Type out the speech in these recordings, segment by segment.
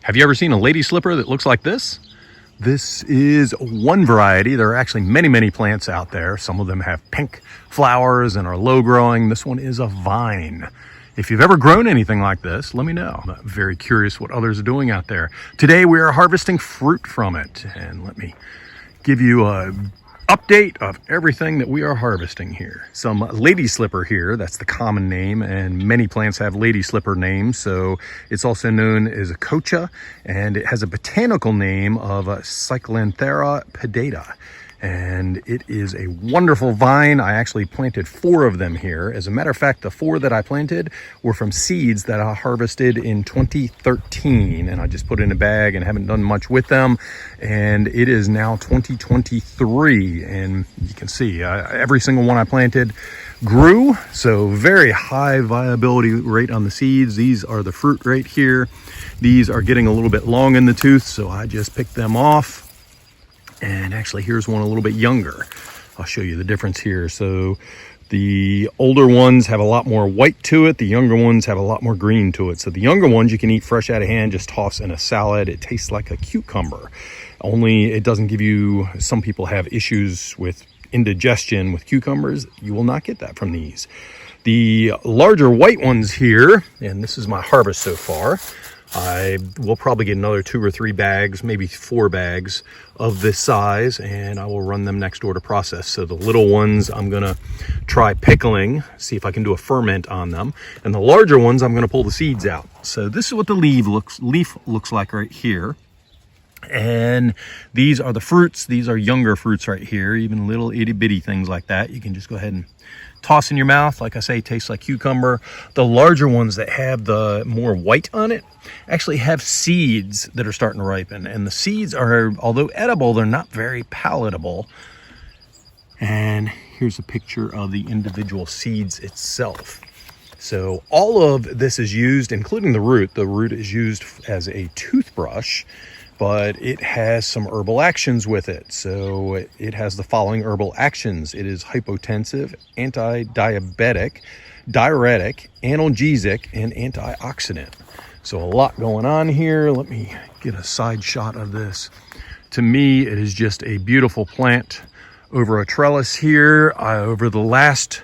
Have you ever seen a lady slipper that looks like this? This is one variety. There are actually many plants out there. Some of them have pink flowers and are low growing. This one is a vine. If you've ever grown anything like this, let me know. I'm very curious what others are doing out there. Today we are harvesting fruit from it, and let me give you a update of everything that we are harvesting here. Some lady slipper here, that's the common name, and many plants have lady slipper names, so it's also known as Achocha, and it has a botanical name of Cyclanthera pedata. And it is a wonderful vine. I actually planted 4 of them here. As a matter of fact, the 4 that I planted were from seeds that I harvested in 2013, and I just put in a bag and haven't done much with them. And it is now 2023, and you can see every single one I planted grew, so very high viability rate on the seeds. These are the fruit right here. These are getting a little bit long in the tooth, so I just picked them off. And actually, here's one a little bit younger. I'll show you the difference here. So the older ones have a lot more white to it. The younger ones have a lot more green to it. So the younger ones you can eat fresh out of hand, just toss in a salad. It tastes like a cucumber. Only it doesn't give you, some people have issues with indigestion with cucumbers. You will not get that from these. The larger white ones here, and this is my harvest so far, I will probably get another 2 or 3 bags, maybe 4 bags of this size, and I will run them next door to process. So the little ones I'm gonna try pickling, see if I can do a ferment on them, and the larger ones I'm gonna pull the seeds out. So this is what the leaf looks like right here. And these are the fruits. These are younger fruits right here, even little itty bitty things like that. You can just go ahead and toss in your mouth. Like I say, tastes like cucumber. The larger ones that have the more white on it actually have seeds that are starting to ripen. And the seeds are, although edible, they're not very palatable. And here's a picture of the individual seeds itself. So all of this is used, including the root. The root is used as a toothbrush, but it has some herbal actions with it. So it has the following herbal actions. It is hypotensive, anti-diabetic, diuretic, analgesic, and antioxidant. So a lot going on here. Let me get a side shot of this. To me, it is just a beautiful plant over a trellis here. Over the last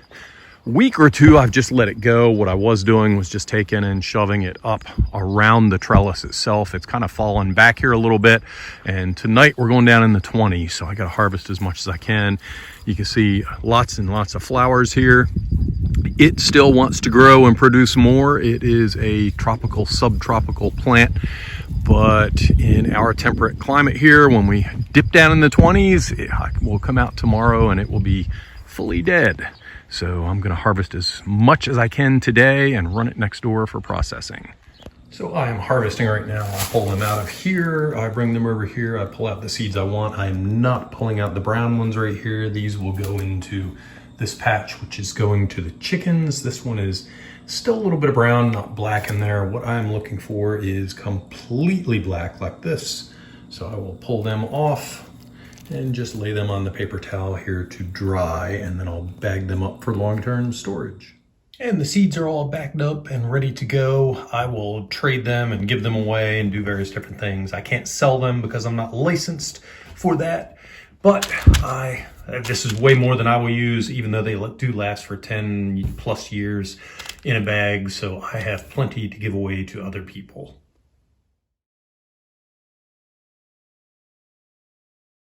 week or 2, I've just let it go. What I was doing was just taking and shoving it up around the trellis itself. It's kind of fallen back here a little bit, and tonight we're going down in the 20s, so I got to harvest as much as I can. You can see lots and lots of flowers here. It still wants to grow and produce more. It is a tropical, subtropical plant, but in our temperate climate here, when we dip down in the 20s, it will come out tomorrow and it will be fully dead. So I'm gonna harvest as much as I can today and run it next door for processing. So I am harvesting right now. I pull them out of here. I bring them over here. I pull out the seeds I want. I am not pulling out the brown ones right here. These will go into this patch, which is going to the chickens. This one is still a little bit of brown, not black in there. What I'm looking for is completely black like this. So I will pull them off and just lay them on the paper towel here to dry, and then I'll bag them up for long-term storage. And the seeds are all backed up and ready to go. I will trade them and give them away and do various different things. I can't sell them because I'm not licensed for that, but this is way more than I will use, even though they do last for 10+ years in a bag, so I have plenty to give away to other people.